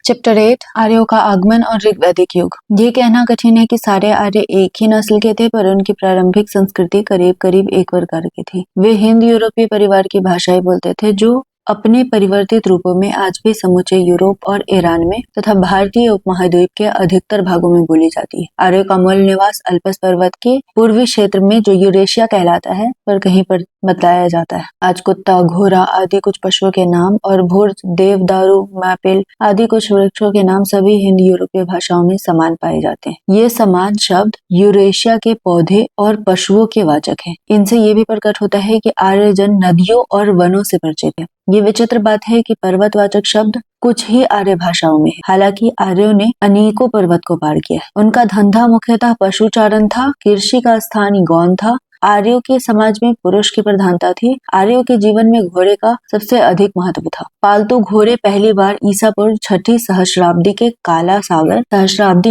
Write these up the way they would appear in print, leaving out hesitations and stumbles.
Chapter 8 आर्यों का आगमन और ऋग्वैदिक युग। ये कहना कठिन है कि सारे आर्य एक ही नस्ल के थे, पर उनकी प्रारंभिक संस्कृति करीब करीब एक प्रकार की थी। वे हिंद यूरोपीय परिवार की भाषाएं बोलते थे, जो अपने परिवर्तित रूपों में आज भी समूचे यूरोप और ईरान में तथा भारतीय उपमहाद्वीप के अधिकतर भागों में बोली जाती है। आर्यों का मूल निवास अल्पस पर्वत के पूर्वी क्षेत्र में, जो यूरेशिया कहलाता है, पर कहीं पर बताया जाता है। आज कुत्ता, घोड़ा आदि कुछ पशुओं के नाम और भूर, देवदारू, मैपिल आदि कुछ वृक्षों के नाम सभी हिंद यूरोपीय भाषाओं में समान पाए जाते हैं। ये समान शब्द यूरेशिया के पौधे और पशुओं के वाचक हैं। इनसे ये भी प्रकट होता है कि आर्य जन नदियों और वनों से परिचित है। ये विचित्र बात है कि पर्वतवाचक शब्द कुछ ही आर्य भाषाओं में है। हालांकि आर्यों ने अनेकों पर्वत को पार किया। उनका धंधा मुख्यतः पशुचारण था। कृषि का स्थान गौन था। आर्यों के समाज में पुरुष की प्रधानता थी। आर्यों के जीवन में घोड़े का सबसे अधिक महत्व था। पालतू घोड़े पहली बार ईसा पूर्व 6ठी सहस्राब्दी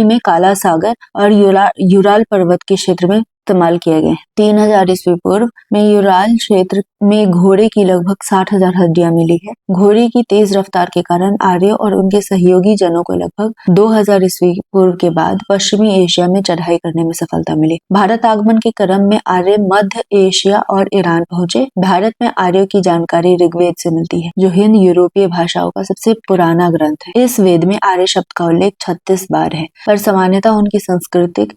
में काला सागर और यूराल पर्वत के क्षेत्र में इस्तेमाल किए गए। 3000 ईस्वी पूर्व में यूराल क्षेत्र में घोड़े की लगभग 60,000 हड्डियां मिली है। घोड़े की तेज रफ्तार के कारण आर्य और उनके सहयोगी जनों को लगभग 2000 ईस्वी पूर्व के बाद पश्चिमी एशिया में चढ़ाई करने में सफलता मिली। भारत आगमन के क्रम में आर्य मध्य एशिया और ईरान पहुंचे। भारत में आर्यों की जानकारी ऋग्वेद से मिलती है, जो हिंद यूरोपीय भाषाओं का सबसे पुराना ग्रंथ है। इस वेद में आर्य शब्द का उल्लेख 36 बार है, पर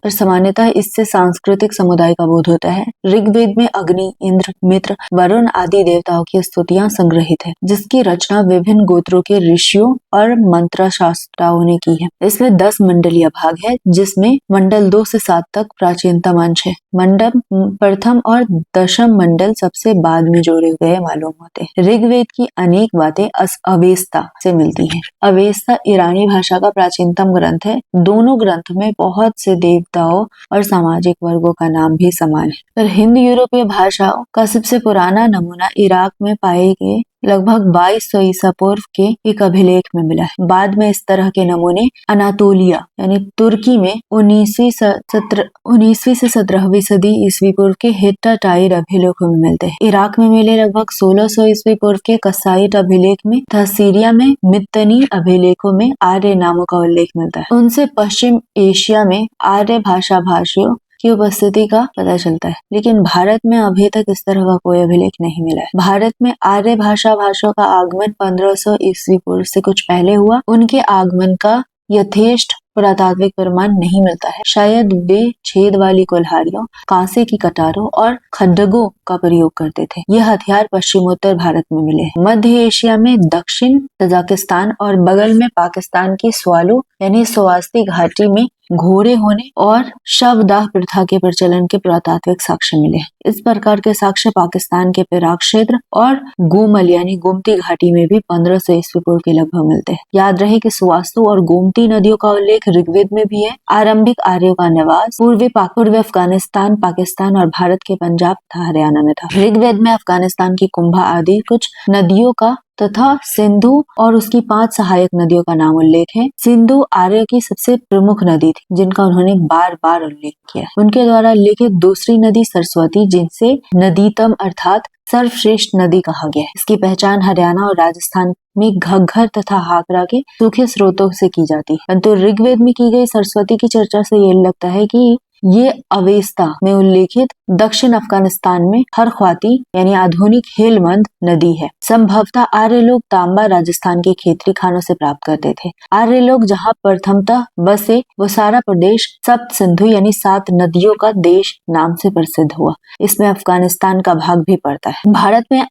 सामान्यतः इससे सांस्कृतिक समुदाय का बोध होता है। ऋग्वेद में अग्नि, इंद्र, मित्र, वरुण आदि देवताओं की स्तुतियां संग्रहित है, जिसकी रचना विभिन्न गोत्रों के ऋषियों और मंत्र शास्त्राओं ने की है। इसमें 10 मंडलीय भाग है, जिसमें मंडल 2 से 7 तक प्राचीनतम अंश है। मंडल प्रथम और दशम मंडल सबसे बाद में जोड़े गए मालूम होते हैं। ऋग्वेद की अनेक बातें अवेस्ता से मिलती हैं। अवेस्ता ईरानी भाषा का प्राचीनतम ग्रंथ है। दोनों ग्रंथ में बहुत से देवताओं और सामाजिक वर्गों का नाम भी समान है। पर हिंद यूरोपीय भाषाओं का सबसे पुराना नमूना इराक में पाए गए लगभग 2200 ईसा पूर्व के एक अभिलेख में मिला है। बाद में इस तरह के नमूने अनातोलिया यानी तुर्की में 19वीं से 17वीं सदी ईस्वी पूर्व के हिट्टाटाइट अभिलेखों में मिलते हैं। इराक में मिले लगभग 1600 ईस्वी पूर्व के कसाइट अभिलेख में तथा सीरिया में मित्तनी अभिलेखों में आर्य नामों का उल्लेख मिलता है। उनसे पश्चिम एशिया में आर्य भाषा भाषियों की उपस्थिति का पता चलता है, लेकिन भारत में अभी तक इस तरह का कोई अभिलेख नहीं मिला है। भारत में आर्य भाषा भाषियों का आगमन 1500 ईस्वी पूर्व से कुछ पहले हुआ। उनके आगमन का यथेष्ट पुरातात्विक प्रमाण नहीं मिलता है। शायद वे छेद वाली कुल्हाड़ियों, कांसे की कटारों और खड्गों का प्रयोग करते थे। यह हथियार पश्चिमोत्तर भारत में मिले हैं। मध्य एशिया में दक्षिण तजाकिस्तान और बगल में पाकिस्तान की स्वालू यानी स्वास्ती घाटी में घोड़े होने और शवदाह प्रथा के प्रचलन के पुरातात्विक साक्ष्य मिले हैं। इस प्रकार के साक्ष्य पाकिस्तान के पेराक क्षेत्र और गोमल यानी गोमती घाटी में भी 1500 ईस्वी पूर्व के लगभग मिलते हैं। याद रहे कि सुवास्तु और गोमती नदियों का उल्लेख ऋग्वेद में भी है। आरंभिक आर्यों का निवास पूर्वी अफगानिस्तान, पाकिस्तान और भारत के पंजाब तथा हरियाणा में था। ऋग्वेद में अफगानिस्तान की कुंभा आदि कुछ नदियों का तथा सिंधु और उसकी 5 सहायक नदियों का नाम उल्लेख है। सिंधु आर्य की सबसे प्रमुख नदी थी, जिनका उन्होंने बार बार उल्लेख किया। उनके द्वारा लिखित दूसरी नदी सरस्वती, जिनसे नदीतम अर्थात सर्वश्रेष्ठ नदी कहा गया है। इसकी पहचान हरियाणा और राजस्थान में घग्गर तथा हाकरा के सूखे स्रोतों से की जाती है। परंतु ऋग्वेद में की गई सरस्वती की चर्चा से यह लगता है कि ये अवेस्ता में उल्लेखित दक्षिण अफगानिस्तान में हरख्वाती यानी आधुनिक हेलमंद नदी है। संभवतः आर्य लोग तांबा राजस्थान के खेतरी खानों से प्राप्त करते थे। आर्य लोग जहाँ प्रथमतः बसे वो सारा प्रदेश सप्त सिंधु यानी 7 नदियों का देश नाम से प्रसिद्ध हुआ। इसमें अफगानिस्तान का भाग भी पड़ता है। भारत में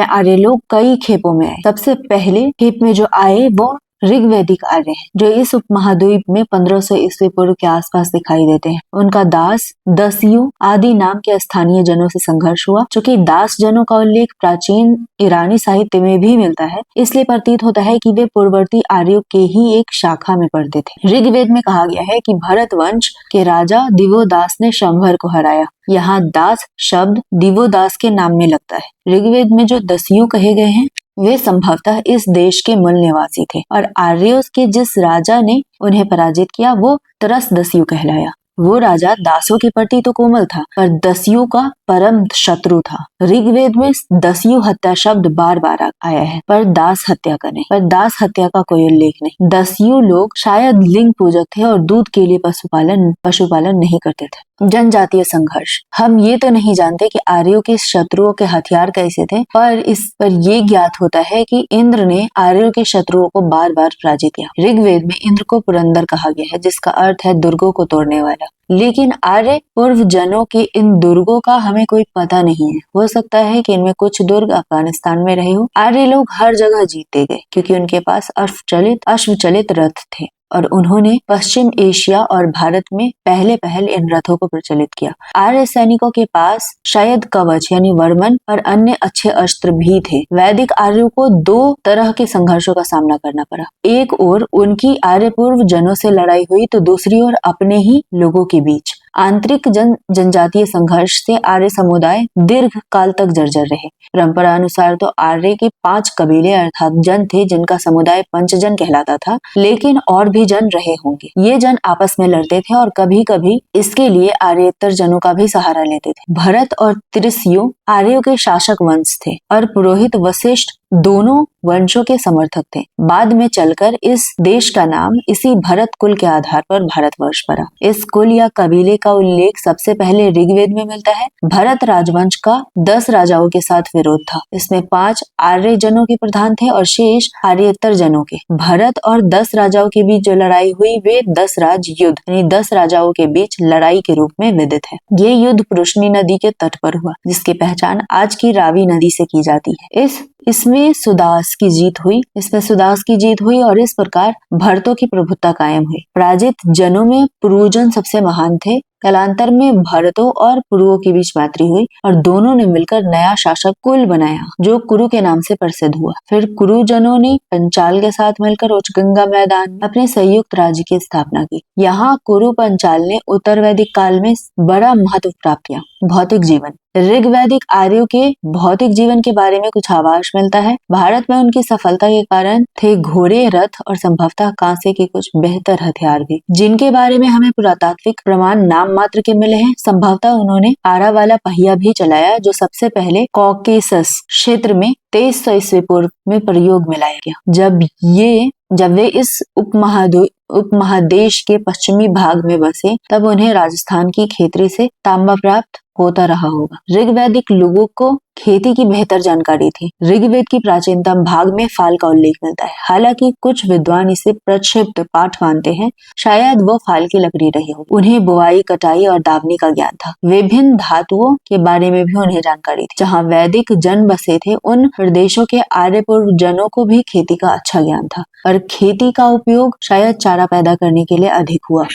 आर्य लोग कई खेपों में आए। सबसे पहले खेप में जो आए वो ऋग्वैदिक आर्य हैं, जो इस उपमहाद्वीप में 1500 ईस्वी पूर्व के आसपास दिखाई देते हैं। उनका दास, दस्यु आदि नाम के स्थानीय जनों से संघर्ष हुआ। चूंकि दास जनों का उल्लेख प्राचीन ईरानी साहित्य में भी मिलता है, इसलिए प्रतीत होता है कि वे पूर्ववर्ती आर्यों के ही एक शाखा में पड़ते थे। ऋग्वेद में कहा गया है कि भरत वंश के राजा दिवोदास ने शंभर को हराया। यहाँ दास शब्द दिवोदास के नाम में लगता है। ऋग्वेद में जो दस्यु कहे गए हैं वे संभवतः इस देश के मूल निवासी थे और आर्यों के जिस राजा ने उन्हें पराजित किया वो तरस दस्यु कहलाया। वो राजा दासों के प्रति तो कोमल था, पर दस्युओं का परम शत्रु था। ऋग्वेद में दस्यु हत्या शब्द बार बार आया है, पर दास हत्या का नहीं, पर दास हत्या का कोई उल्लेख नहीं। दस्यु लोग शायद लिंग पूजक थे और दूध के लिए पशुपालन नहीं करते थे। जनजातीय संघर्ष। हम ये तो नहीं जानते कि आर्यों के शत्रुओं के हथियार कैसे थे, पर इस पर ये ज्ञात होता है कि इंद्र ने आर्यों के शत्रुओं को बार बार पराजित किया। ऋग्वेद में इंद्र को पुरंदर कहा गया है, जिसका अर्थ है दुर्गों को तोड़ने वाला। लेकिन आर्य पूर्व जनों के इन दुर्गों का हमें कोई पता नहीं है। हो सकता है कि इनमें कुछ दुर्ग अफगानिस्तान में रहे हो। आर्य लोग हर जगह जीते गए क्योंकि उनके पास अश्वचलित रथ थे और उन्होंने पश्चिम एशिया और भारत में पहले इन रथों को प्रचलित किया। आर्य सैनिकों के पास शायद कवच यानी वर्मन और अन्य अच्छे अस्त्र भी थे। वैदिक आर्यों को दो तरह के संघर्षों का सामना करना पड़ा। एक ओर उनकी आर्य पूर्व जनों से लड़ाई हुई तो दूसरी ओर अपने ही लोगों के बीच आंतरिक जनजातीय संघर्ष से आर्य समुदाय दीर्घ काल तक जर्जर रहे। परंपरा अनुसार तो आर्य के 5 कबीले अर्थात जन थे जिनका समुदाय पंचजन कहलाता था, लेकिन और भी जन रहे होंगे। ये जन आपस में लड़ते थे और कभी कभी इसके लिए आर्येतर जनों का भी सहारा लेते थे। भरत और त्रिशयु आर्यों के शासक वंश थे और पुरोहित वशिष्ठ दोनों वंशों के समर्थक थे। बाद में चलकर इस देश का नाम इसी भरत कुल के आधार पर भारतवर्ष पड़ा। इस कुल या कबीले का उल्लेख सबसे पहले ऋग्वेद में मिलता है। भरत राजवंश का 10 राजाओं के साथ विरोध था। इसमें 5 आर्य जनों के प्रधान थे और शेष आर्येतर जनों के। भरत और 10 राजाओं के बीच जो लड़ाई हुई वे 10 राज युद्ध यानी 10 राजाओं के बीच लड़ाई के रूप में विदित है। ये युद्ध पुरुषनी नदी के तट पर हुआ, जिसकी पहचान आज की रावी नदी से की जाती है। इसमें सुदास की जीत हुई और इस प्रकार भरतों की प्रभुत्ता कायम हुई। पराजित जनों में पुरुजन सबसे महान थे। कालांतर में भरतों और पुरुओं के बीच मैत्री हुई और दोनों ने मिलकर नया शासक कुल बनाया जो कुरु के नाम से प्रसिद्ध हुआ। फिर कुरुजनों ने पंचाल के साथ मिलकर उच्चगंगा मैदान में अपने संयुक्त राज्य की स्थापना की। यहाँ कुरु पंचाल ने उत्तर वैदिक काल में बड़ा महत्व प्राप्त किया। भौतिक जीवन। ऋग्वैदिक आर्यों के भौतिक जीवन के बारे में कुछ आभास मिलता है। भारत में उनकी सफलता के कारण थे घोड़े, रथ और संभवतः कांसे के कुछ बेहतर हथियार भी, जिनके बारे में हमें पुरातात्विक प्रमाण नाम मात्र के मिले हैं। संभवतः उन्होंने आरा वाला पहिया भी चलाया जो सबसे पहले कॉकेसस क्षेत्र में 2300 ईस्वी पूर्व में प्रयोग में लाया गया। जब वे इस उपमहादेश के पश्चिमी भाग में बसे तब उन्हें राजस्थान की खेतरी से तांबा प्राप्त होता रहा होगा। ऋग्वैदिक लोगों को खेती की बेहतर जानकारी थी। ऋग्वेद की प्राचीनतम भाग में फाल का उल्लेख मिलता है। हालांकि कुछ विद्वान इसे प्रक्षिप्त पाठ मानते हैं। शायद वो फाल की लकड़ी रही हो। उन्हें बुआई, कटाई और दावनी का ज्ञान था। विभिन्न धातुओं के बारे में भी उन्हें जानकारी थी। जहाँ वैदिक जन बसे थे उन प्रदेशों के आर्य पूर्व जनों को भी खेती का अच्छा ज्ञान था और खेती का उपयोग शायद चारा पैदा करने के लिए अधिक हुआ।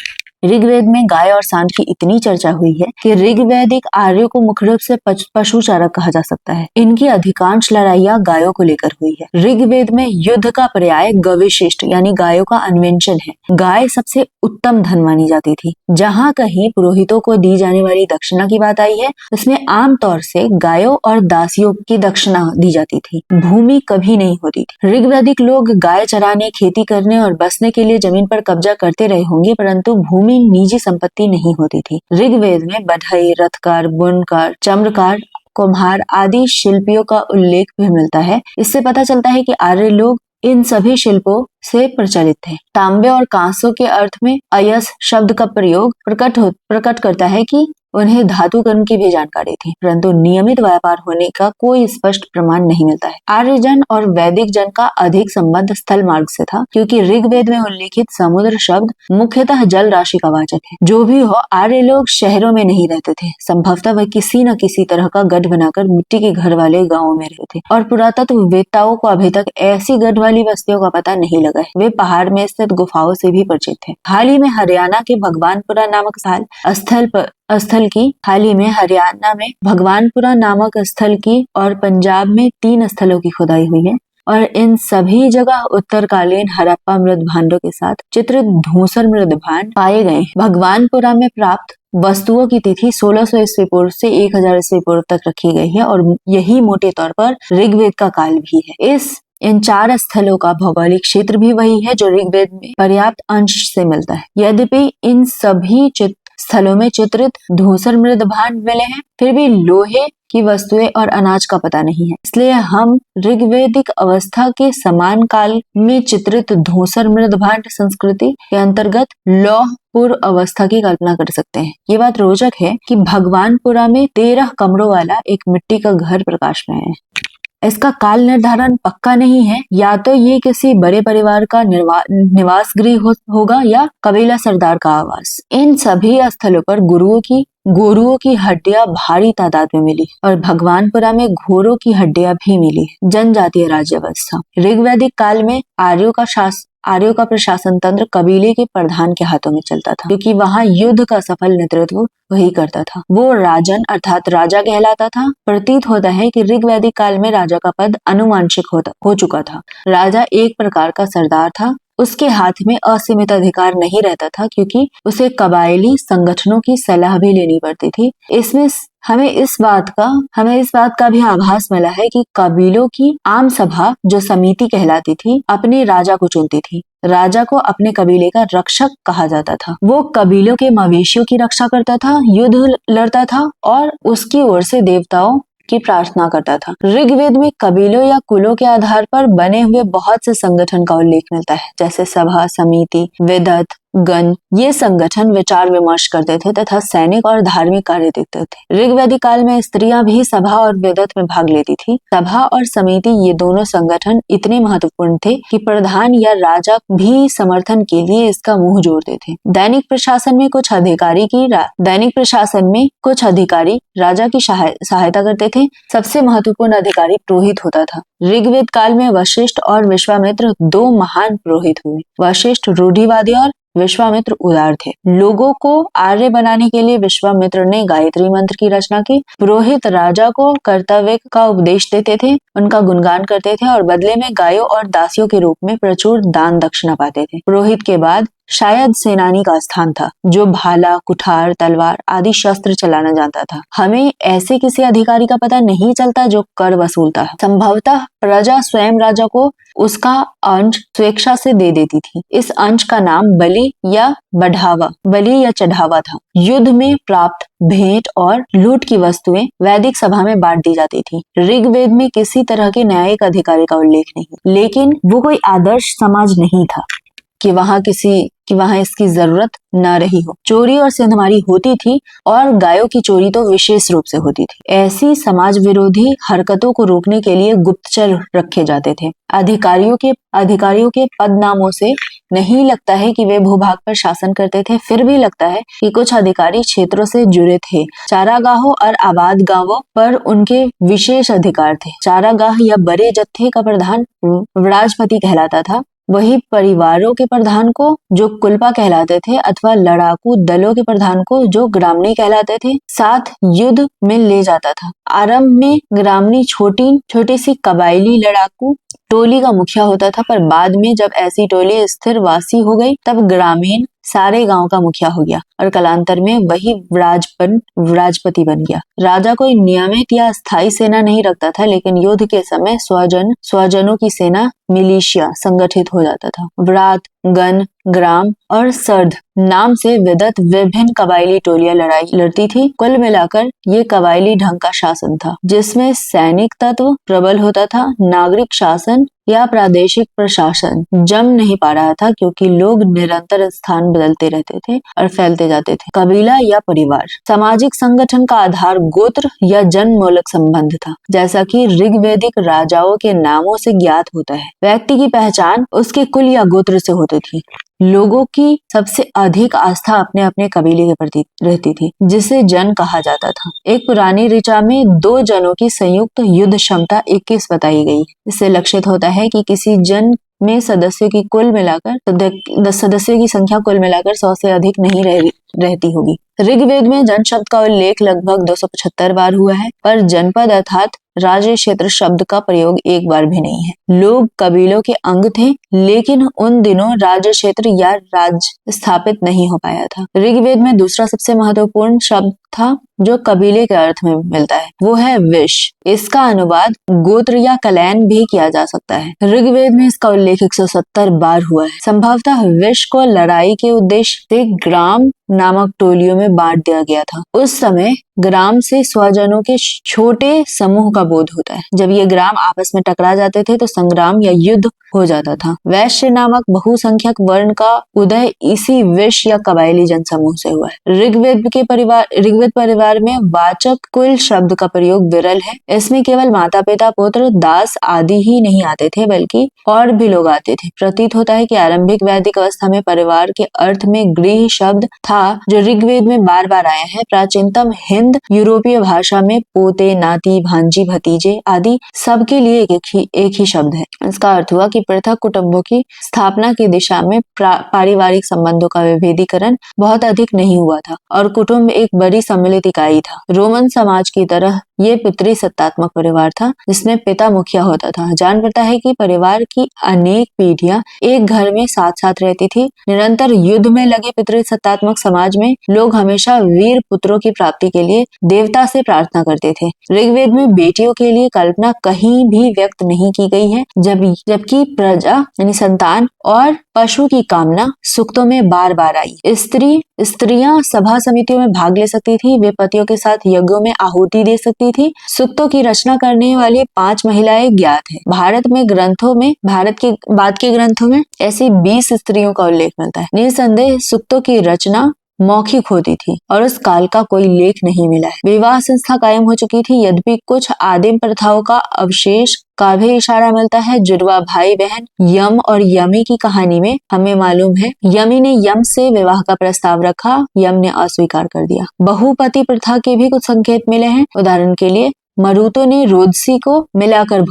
ऋग्वेद में गाय और सांड की इतनी चर्चा हुई है कि ऋग्वैदिक आर्यों को मुख्य रूप से पशु चारक कहा जा सकता है। इनकी अधिकांश लड़ाइयाँ गायों को लेकर हुई है। ऋग्वेद में युद्ध का पर्याय गविशिष्ट यानी गायों का अन्वेषण है। गाय सबसे उत्तम धन मानी जाती थी। जहाँ कहीं पुरोहितों को दी जाने वाली दक्षिणा की बात आई है, उसमें आमतौर से गायों और दासियों की दक्षिणा दी जाती थी। भूमि कभी नहीं होती थी। ऋग्वैदिक लोग गाय चराने, खेती करने और बसने के लिए जमीन पर कब्जा करते रहे होंगे, परंतु भूमि निजी संपत्ति नहीं होती थी। ऋग्वेद में बढ़ई, रथकार, बुनकर, चम्रकार, कुम्हार आदि शिल्पियों का उल्लेख भी मिलता है। इससे पता चलता है कि आर्य लोग इन सभी शिल्पों से प्रचलित थे। तांबे और कांसों के अर्थ में अयस शब्द का प्रयोग प्रकट करता है कि उन्हें धातु कर्म की भी जानकारी थी, परंतु नियमित व्यापार होने का कोई स्पष्ट प्रमाण नहीं मिलता है। आर्यजन और वैदिक जन का अधिक संबंध स्थल मार्ग से था, क्योंकि ऋग्वेद में उल्लेखित समुद्र शब्द मुख्यतः जल राशि का वाचक है। जो भी हो, आर्य लोग शहरों में नहीं रहते थे। संभवतः वह किसी न किसी तरह का गढ़ बनाकर मिट्टी के घर वाले गाँव में रहते थे और पुरातत्व वेत्ताओं को अभी तक ऐसी गढ़ वाली बस्तियों का पता नहीं लगा है। वे पहाड़ में स्थित गुफाओं से भी परिचित थे। हाल ही में हरियाणा के भगवानपुरा नामक हरियाणा में भगवानपुरा नामक स्थल की और पंजाब में 3 स्थलों की खुदाई हुई है और इन सभी जगह उत्तरकालीन हड़प्पा मृद भांडों के साथ चित्रित धूसर मृद भांड पाए गए। भगवानपुरा में प्राप्त वस्तुओं की तिथि 1600 ईस्वी पूर्व से 1000 ईस्वी पूर्व तक रखी गई है और यही मोटे तौर पर ऋग्वेद का काल भी है। इन 4 स्थलों का भौगोलिक क्षेत्र भी वही है जो ऋग्वेद में पर्याप्त अंश से मिलता है। यद्यपि इन सभी स्थलों में चित्रित धूसर मृद भांड मिले हैं, फिर भी लोहे की वस्तुएं और अनाज का पता नहीं है। इसलिए हम ऋग्वैदिक अवस्था के समान काल में चित्रित धूसर मृद भांड संस्कृति के अंतर्गत लौह पूर्व अवस्था की कल्पना कर सकते हैं। ये बात रोचक है कि भगवानपुरा में 13 कमरों वाला एक मिट्टी का घर प्रकाश में है। इसका काल निर्धारण पक्का नहीं है, या तो ये किसी बड़े परिवार का निवास गृह होगा या कबीला सरदार का आवास। इन सभी स्थलों पर गोरुओं की हड्डियां भारी तादाद में मिली और भगवानपुरा में घोड़ों की हड्डियां भी मिली। जनजातीय राज्य व्यवस्था। ऋग्वैदिक काल में आर्यों का प्रशासन तंत्र कबीले के प्रधान के हाथों में चलता था, क्योंकि वहां युद्ध का सफल नेतृत्व वही करता था। वो राजन अर्थात राजा कहलाता था। प्रतीत होता है कि ऋग्वैदिक काल में राजा का पद अनुवांशिक हो चुका था। राजा एक प्रकार का सरदार था। उसके हाथ में असीमित अधिकार नहीं रहता था, क्योंकि उसे कबायली संगठनों की सलाह भी लेनी पड़ती थी। इसमें हमें इस बात का भी आभास मिला है कि कबीलों की आम सभा, जो समिति कहलाती थी, अपने राजा को चुनती थी। राजा को अपने कबीले का रक्षक कहा जाता था। वो कबीलों के मवेशियों की रक्षा करता था, युद्ध लड़ता था और उसकी ओर से देवताओं की प्रार्थना करता था। ऋग्वेद में कबीलों या कुलों के आधार पर बने हुए बहुत से संगठन का उल्लेख मिलता है, जैसे सभा, समिति, वेदत, गण। ये संगठन विचार विमर्श करते थे तथा सैनिक और धार्मिक कार्य देखते थे। ऋग्वैदिक काल में स्त्रियां भी सभा और वेदत में भाग लेती थी। सभा और समिति, ये दोनों संगठन इतने महत्वपूर्ण थे कि प्रधान या राजा भी समर्थन के लिए इसका मुंह जोड़ते थे। दैनिक प्रशासन में कुछ अधिकारी राजा की सहायता करते थे। सबसे महत्वपूर्ण अधिकारी पुरोहित होता था। ऋग्वेद काल में वशिष्ठ और विश्वामित्र 2 महान पुरोहित हुए। वशिष्ठ रूढ़िवादी और विश्वामित्र उदार थे। लोगों को आर्य बनाने के लिए विश्वामित्र ने गायत्री मंत्र की रचना की। पुरोहित राजा को कर्तव्य का उपदेश देते थे, उनका गुणगान करते थे और बदले में गायों और दासियों के रूप में प्रचुर दान दक्षिणा पाते थे। पुरोहित के बाद शायद सेनानी का स्थान था, जो भाला, कुठार, तलवार आदि शस्त्र चलाना जानता था। हमें ऐसे किसी अधिकारी का पता नहीं चलता जो कर वसूलता है। संभवतः प्रजा स्वयं राजा को उसका अंश स्वेच्छा से दे देती थी। इस अंश का नाम बलि या चढ़ावा था। युद्ध में प्राप्त भेंट और लूट की वस्तुएं वैदिक सभा में बांट दी जाती थी। ऋग्वेद में किसी तरह के न्यायिक अधिकारी का उल्लेख नहीं, लेकिन वो कोई आदर्श समाज नहीं था कि वहां इसकी जरूरत न रही हो। चोरी और सेंधमारी होती थी और गायों की चोरी तो विशेष रूप से होती थी। ऐसी समाज विरोधी हरकतों को रोकने के लिए गुप्तचर रखे जाते थे। अधिकारियों के पद नामों से नहीं लगता है कि वे भूभाग पर शासन करते थे, फिर भी लगता है कि कुछ अधिकारी क्षेत्रों से जुड़े थे। चारागाहों और आबाद गांवों पर उनके विशेष अधिकार थे। चारागाह या बड़े जत्थे का प्रधान राजपति कहलाता था। वही परिवारों के प्रधान को, जो कुलपा कहलाते थे, अथवा लड़ाकू दलों के प्रधान को, जो ग्रामणी कहलाते थे, साथ युद्ध में ले जाता था। आरंभ में ग्रामणी छोटी सी कबायली लड़ाकू टोली का मुखिया होता था, पर बाद में जब ऐसी टोली स्थिर वासी हो गई, तब ग्रामीण सारे गांव का मुखिया हो गया और कालांतर में वही राजपति बन गया। राजा कोई नियमित या स्थायी सेना नहीं रखता था, लेकिन युद्ध के समय स्वजनों की सेना मिलिशिया संगठित हो जाता था। व्रात, गण, ग्राम और सर्द नाम से विदत विभिन्न कबायली टोलियां लड़ाई लड़ती थी। कुल मिलाकर ये कबायली ढंग का शासन था, जिसमें सैनिक तत्व प्रबल होता था। नागरिक शासन या प्रादेशिक प्रशासन जम नहीं पा रहा था, क्योंकि लोग निरंतर स्थान बदलते रहते थे और फैलते जाते थे। कबीला या परिवार। सामाजिक संगठन का आधार गोत्र या जन्म मूलक संबंध था, जैसा कि ऋग्वैदिक राजाओं के नामों से ज्ञात होता है। व्यक्ति की पहचान उसके कुल या गोत्र से होती थी। लोगों की सबसे अधिक आस्था अपने अपने कबीले के प्रति रहती थी, जिसे जन कहा जाता था। एक पुरानी ऋचा में 2 जनों की संयुक्त युद्ध क्षमता 21 बताई गई। इससे लक्षित होता है कि किसी जन में सदस्यों की संख्या कुल मिलाकर 100 से अधिक नहीं रहती होगी। ऋग्वेद में जन शब्द का उल्लेख लगभग 275 बार हुआ है, पर जनपद अर्थात राज्य क्षेत्र शब्द का प्रयोग एक बार भी नहीं है। लोग कबीलों के अंग थे, लेकिन उन दिनों राज्य क्षेत्र या राज्य स्थापित नहीं हो पाया था। ऋग्वेद में दूसरा सबसे महत्वपूर्ण शब्द था जो कबीले के अर्थ में मिलता है, वो है विश। इसका अनुवाद गोत्र या कलैन भी किया जा सकता है। ऋग्वेद में इसका उल्लेख 170 बार हुआ है। संभवतः विश को लड़ाई के उद्देश्य से ग्राम नामक टोलियों में में बांट दिया गया था। उस समय ग्राम से स्वजनों के छोटे समूह का बोध होता है। जब ये ग्राम आपस में टकरा जाते थे तो संग्राम या युद्ध हो जाता था। वैश्य नामक बहुसंख्यक वर्ण का उदय इसी वैश्य या कबायली जनसमूह से हुआ है। ऋग्वेद परिवार में वाचक कुल शब्द का प्रयोग विरल है। इसमें केवल माता पिता पुत्र दास आदि ही नहीं आते थे, बल्कि और भी लोग आते थे। प्रतीत होता है कि आरंभिक वैदिक अवस्था में परिवार के अर्थ में गृह शब्द था, जो ऋग्वेद में बार बार आया है। प्राचीनतम हिंद यूरोपीय भाषा में पोते नाती भांजी भतीजे आदि सबके लिए एक ही शब्द है। इसका अर्थ हुआ कि पृथक कुटुंबों की स्थापना की दिशा में पारिवारिक संबंधों का विभेदीकरण बहुत अधिक नहीं हुआ था और कुटुंब एक बड़ी सम्मिलित इकाई था। रोमन समाज की तरह ये पितृ सत्तात्मक परिवार था, जिसमें पिता मुखिया होता था। जान पड़ता है कि परिवार की अनेक पीढ़ियां एक घर में साथ साथ रहती थी। निरंतर युद्ध में लगे पितृ सत्तात्मक समाज में लोग हमेशा वीर पुत्रों की प्राप्ति के लिए देवता से प्रार्थना करते थे। ऋग्वेद में बेटियों के लिए कल्पना कहीं भी व्यक्त नहीं की गई है, जबकि प्रजा यानी संतान और पशु की कामना सूक्तों में बार बार आई। स्त्रियां सभा समितियों में भाग ले सकती थी, वे पतियों के साथ यज्ञों में आहुति दे सकती थी। सूक्तों की रचना करने वाली 5 महिलाएं ज्ञात है। भारत के बाद के ग्रंथों में ऐसी 20 स्त्रियों का उल्लेख मिलता है। निसंदेह सूक्तों की रचना मौखिक होती थी और उस काल का कोई लेख नहीं मिला है। विवाह संस्था कायम हो चुकी थी, यद्यपि कुछ आदिम प्रथाओं का अवशेष का भी इशारा मिलता है। जुड़वा भाई बहन यम और यमी की कहानी में हमें मालूम है यमी ने यम से विवाह का प्रस्ताव रखा, यम ने अस्वीकार कर दिया। बहुपति प्रथा के भी कुछ संकेत मिले हैं। उदाहरण के लिए मरुतों ने रोदसी को मिलकर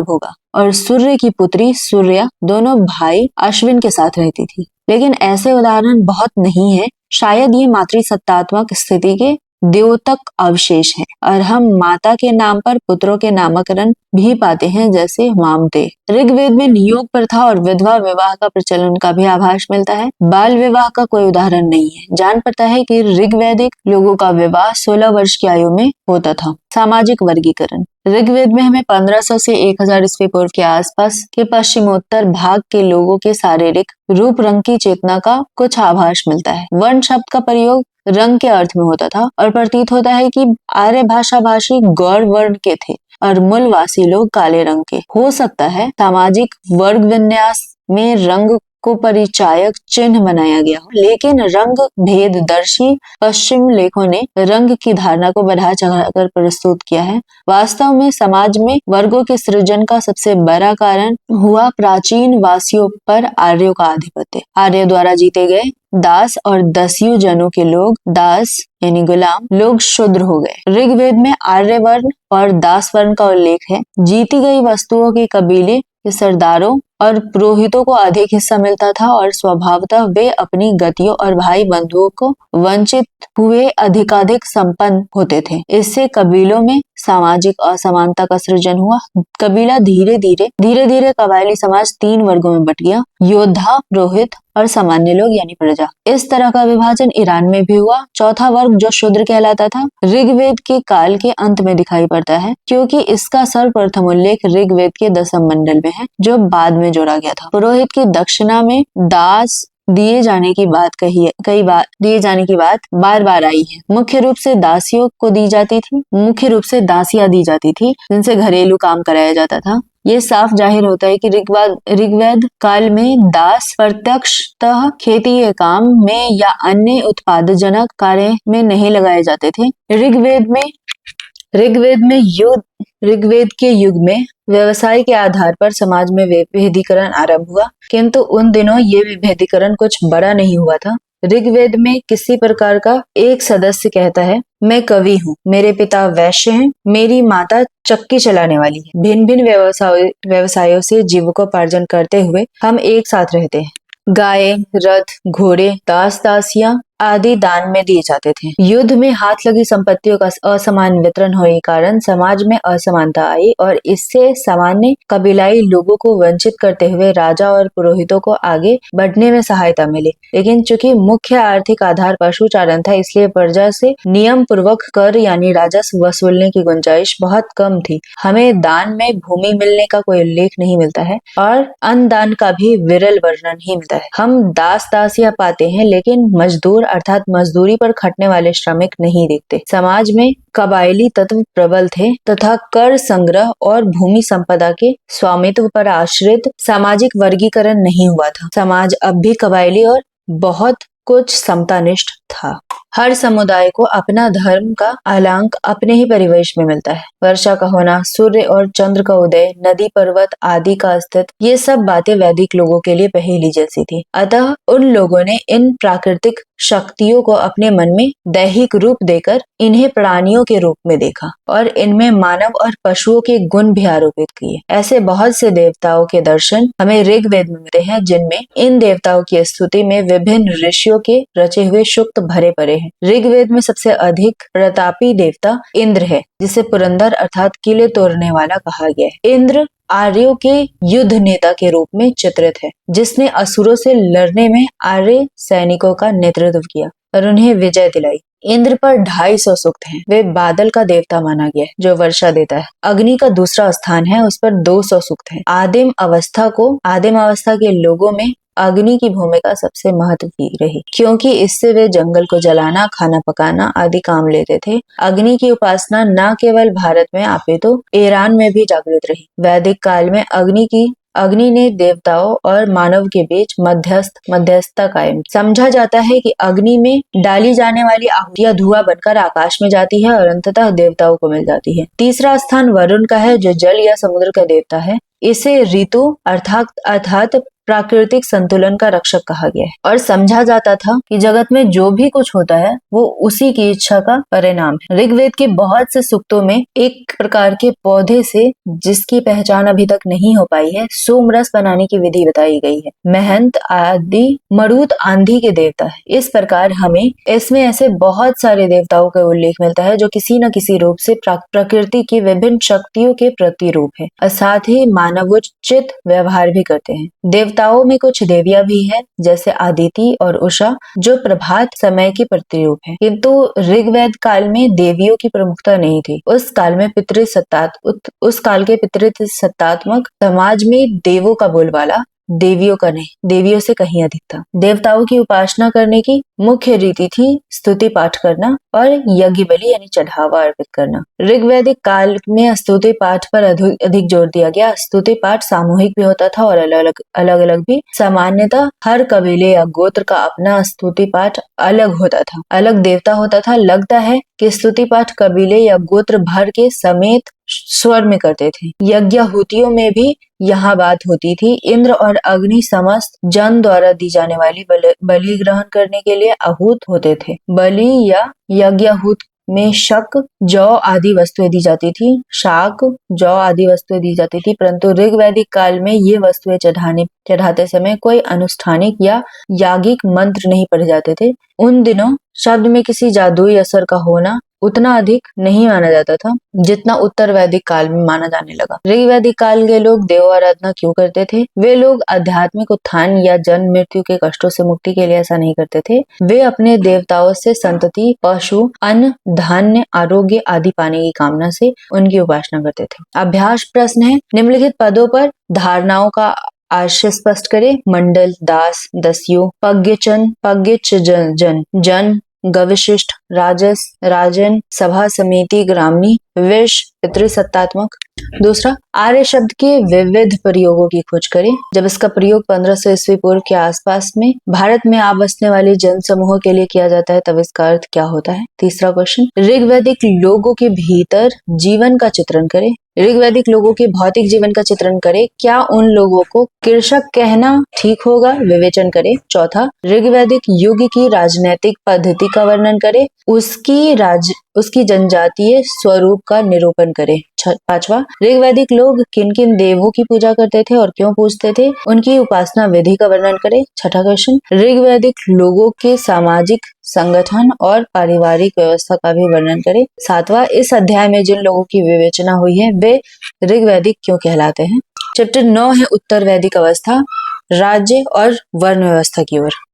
भोगा और सूर्य की पुत्री सूर्या दोनों भाई अश्विन के साथ रहती थी। लेकिन ऐसे उदाहरण बहुत नहीं है। शायद ये मातृसत्तात्मक स्थिति के द्योतक अवशेष हैं और हम माता के नाम पर पुत्रों के नामकरण भी पाते हैं, जैसे मामते। ऋग्वेद में नियोग प्रथा और विधवा विवाह का प्रचलन का भी आभास मिलता है। बाल विवाह का कोई उदाहरण नहीं है। जान पड़ता है कि ऋग्वैदिक लोगों का विवाह 16 वर्ष की आयु में होता था। सामाजिक वर्गीकरण ऋग्वेद में हमें 1500 से 1000 ईस्वी पूर्व के आसपास के पश्चिमोत्तर भाग के लोगों के शारीरिक रूप रंग की चेतना का कुछ आभास मिलता है। वर्ण शब्द का प्रयोग रंग के अर्थ में होता था और प्रतीत होता है कि आर्य भाषा भाषी गौर वर्ण के थे और मूलवासी लोग काले रंग के। हो सकता है सामाजिक वर्ग विन्यास में रंग को परिचायक चिन्ह बनाया गया हो, लेकिन रंग भेददर्शी पश्चिम लेखों ने रंग की धारणा को बढ़ा चढ़ाकर प्रस्तुत किया है। वास्तव में समाज में वर्गों के सृजन का सबसे बड़ा कारण हुआ प्राचीन वासियों पर आर्यों का आधिपत्य। आर्य द्वारा जीते गए दास और दस्यु जनों के लोग, दास यानी गुलाम लोग शूद्र हो गए। ऋग्वेद में आर्य वर्ण और दास वर्ण का उल्लेख है। जीती गई वस्तुओं के कबीले के सरदारों और पुरोहितों को अधिक हिस्सा मिलता था और स्वभावतः वे अपनी गतियों और भाई बंधुओं को वंचित हुए अधिकाधिक संपन्न होते थे। इससे कबीलों में सामाजिक असमानता का सृजन हुआ। कबीला धीरे धीरे कबायली समाज 3 वर्गों में बट गया, योद्धा, पुरोहित और सामान्य लोग यानी प्रजा। इस तरह का विभाजन ईरान में भी हुआ। चौथा वर्ग जो शूद्र कहलाता था ऋग्वेद के काल के अंत में दिखाई पड़ता है, क्योंकि इसका सर्वप्रथम उल्लेख ऋग्वेद के 10वें मंडल में है, जो बाद में जोड़ा गया था। पुरोहित की दक्षिणा में दास दिए जाने की बात बार बार आई है। मुख्य रूप से दासियों को दी जाती थी, मुख्य रूप से दासियां दी जाती थी, जिनसे घरेलू काम कराया जाता था। ये साफ जाहिर होता है कि ऋग्वेद काल में दास प्रत्यक्षतः खेती के काम में या अन्य उत्पादजनक कार्य में नहीं लगाए जाते थे। ऋग्वेद के युग में व्यवसाय के आधार पर समाज में विभेदीकरण आरंभ हुआ, किंतु उन दिनों ये विभेदीकरण कुछ बड़ा नहीं हुआ था। ऋग्वेद में किसी प्रकार का एक सदस्य कहता है, मैं कवि हूँ, मेरे पिता वैश्य हैं, मेरी माता चक्की चलाने वाली है। भिन्न भिन्न व्यवसायों से जीविकोपार्जन करते हुए हम एक साथ रहते हैं। गाय, रथ, घोड़े, दास दासियां आदि दान में दिए जाते थे। युद्ध में हाथ लगी संपत्तियों का असमान वितरण होने के कारण समाज में असमानता आई और इससे सामान्य कबीलाई लोगों को वंचित करते हुए राजा और पुरोहितों को आगे बढ़ने में सहायता मिली। लेकिन चूंकि मुख्य आर्थिक आधार पशुचारण था, इसलिए प्रजा से नियम पूर्वक कर यानी राजस्व वसूलने की गुंजाइश बहुत कम थी। हमें दान में भूमि मिलने का कोई उल्लेख नहीं मिलता है और अन्नदान का भी विरल वर्णन ही मिलता है। हम दास दासियां पाते हैं, लेकिन मजदूर अर्थात मजदूरी पर खटने वाले श्रमिक नहीं देखते। समाज में कबायली तत्व प्रबल थे तथा कर संग्रह और भूमि संपदा के स्वामित्व पर आश्रित सामाजिक वर्गीकरण नहीं हुआ था। समाज अब भी कबायली और बहुत कुछ समतानिष्ठ था। हर समुदाय को अपना धर्म का आलांक अपने ही परिवेश में मिलता है। वर्षा का होना, सूर्य और चंद्र का उदय, नदी पर्वत आदि का अस्तित्व, ये सब बातें वैदिक लोगों के लिए पहेली जैसी थी। अतः उन लोगों ने इन प्राकृतिक शक्तियों को अपने मन में दैहिक रूप देकर इन्हें प्राणियों के रूप में देखा और इनमें मानव और पशुओं के गुण भी आरोपित किए। ऐसे बहुत से देवताओं के दर्शन हमें ऋग्वेद में मिलते हैं, जिनमें इन देवताओं की स्तुति में विभिन्न ऋषियों के रचे हुए सूक्त भरे पड़े हैं। ऋग्वेद में सबसे अधिक प्रतापी देवता इंद्र है, जिसे पुरंदर अर्थात किले तोड़ने वाला कहा गया है। इंद्र आर्यों के युद्ध नेता के रूप में चित्रित है, जिसने असुरों से लड़ने में आर्य सैनिकों का नेतृत्व किया और उन्हें विजय दिलाई। इंद्र पर 250 सूक्त हैं। वे बादल का देवता माना गया है, जो वर्षा देता है। अग्नि का दूसरा स्थान है, उस पर 200 सूक्त हैं। आदिम अवस्था के लोगों में अग्नि की भूमिका सबसे महत्व की रही, क्योंकि इससे वे जंगल को जलाना, खाना पकाना आदि काम लेते थे। अग्नि की उपासना न केवल भारत में अपितु ईरान में भी जागृत रही। वैदिक काल में अग्नि ने देवताओं और मानव के बीच मध्यस्थता कायम। समझा जाता है कि अग्नि में डाली जाने वाली आहुतियां धुआं बनकर आकाश में जाती है और अंततः देवताओं को मिल जाती है। तीसरा स्थान वरुण का है, जो जल या समुद्र का देवता है। इसे ऋतु अर्थात प्राकृतिक संतुलन का रक्षक कहा गया है और समझा जाता था कि जगत में जो भी कुछ होता है वो उसी की इच्छा का परिणाम है। ऋग्वेद के बहुत से सूक्तों में एक प्रकार के पौधे से, जिसकी पहचान अभी तक नहीं हो पाई है, सोमरस बनाने की विधि बताई गई है। महंत आदि मरुत आंधी के देवता है। इस प्रकार हमें इसमें ऐसे बहुत सारे देवताओं का उल्लेख मिलता है जो किसी न किसी रूप से प्रकृति की विभिन्न शक्तियों के प्रतिरूप है और साथ ही मानवोचित व्यवहार भी करते हैं। देवताओं में कुछ देवियां भी हैं, जैसे आदिति और उषा, जो प्रभात समय की प्रतिरूप है। किंतु ऋग्वेद काल में देवियों की प्रमुखता नहीं थी। उस काल के पितृसत्तात्मक समाज में देवों का बोलबाला देवियों का नहीं, देवियों से कहीं अधिक था। देवताओं की उपासना करने की मुख्य रीति थी स्तुति पाठ करना और यज्ञ बलि यानी चढ़ावा अर्पित करना। ऋग्वैदिक काल में स्तुति पाठ पर अधिक जोर दिया गया। स्तुति पाठ सामूहिक भी होता था और अलग अलग भी। सामान्यतः हर कबीले या गोत्र का अपना स्तुति पाठ अलग होता था, अलग देवता होता था। लगता है कि स्तुति पाठ कबीले या गोत्र भर के समेत स्वर में करते थे। यज्ञाहुतियों में भी यहाँ बात होती थी। इंद्र और अग्नि समस्त जन द्वारा दी जाने वाली बलि ग्रहण करने के लिए आहूत होते थे। बलि या यज्ञाहुत में शक, जौ आदि वस्तुएं दी जाती थी। शाक, जौ आदि वस्तुएं दी जाती थी, परंतु ऋग्वैदिक काल में ये वस्तुएं चढ़ाते समय कोई अनुष्ठानिक या यागिक मंत्र नहीं पढ़े जाते थे। उन दिनों शब्द में किसी जादुई असर का होना उतना अधिक नहीं माना जाता था जितना उत्तर वैदिक काल में माना जाने लगा। ऋग्वैदिक काल के लोग देव आराधना क्यों करते थे? वे लोग आध्यात्मिक उत्थान या जन्म मृत्यु के कष्टों से मुक्ति के लिए ऐसा नहीं करते थे। वे अपने देवताओं से संतति, पशु, अन्न, धान्य, आरोग्य आदि पाने की कामना से उनकी उपासना करते थे। अभ्यास प्रश्न है, निम्नलिखित पदों पर धारणाओं का आशय स्पष्ट करे। मंडल, दास, दस्यु, पज्ञच जन, गविशिष्ट, राजस, राजन, सभा, समिति, ग्रामणी, विश, पितृसत्तात्मक। दूसरा, आर्य शब्द के विविध प्रयोगों की खोज करें। जब इसका प्रयोग 1500 ईस्वी पूर्व के आसपास में भारत में आ बसने वाले जन समूहों के लिए किया जाता है, तब इसका अर्थ क्या होता है? तीसरा क्वेश्चन, ऋग्वैदिक लोगों के भीतर जीवन का चित्रण करें। ऋग्वैदिक लोगों के भौतिक जीवन का चित्रण करें। क्या उन लोगों को कृषक कहना ठीक होगा? विवेचन करें। चौथा, ऋग्वैदिक युग की राजनैतिक पद्धति का वर्णन करें। उसकी उसकी जनजातीय स्वरूप का निरूपण करें। पांचवा, ऋग्वैदिक लोग किन किन देवों की पूजा करते थे और क्यों पूजते थे, उनकी उपासना विधि का वर्णन करें। छठा क्वेश्चन, ऋग्वैदिक लोगों के सामाजिक संगठन और पारिवारिक व्यवस्था का भी वर्णन करें। सातवां, इस अध्याय में जिन लोगों की विवेचना हुई है वे ऋग्वैदिक क्यों कहलाते हैं। चैप्टर 9 है उत्तर वैदिक अवस्था, राज्य और वर्ण व्यवस्था की ओर।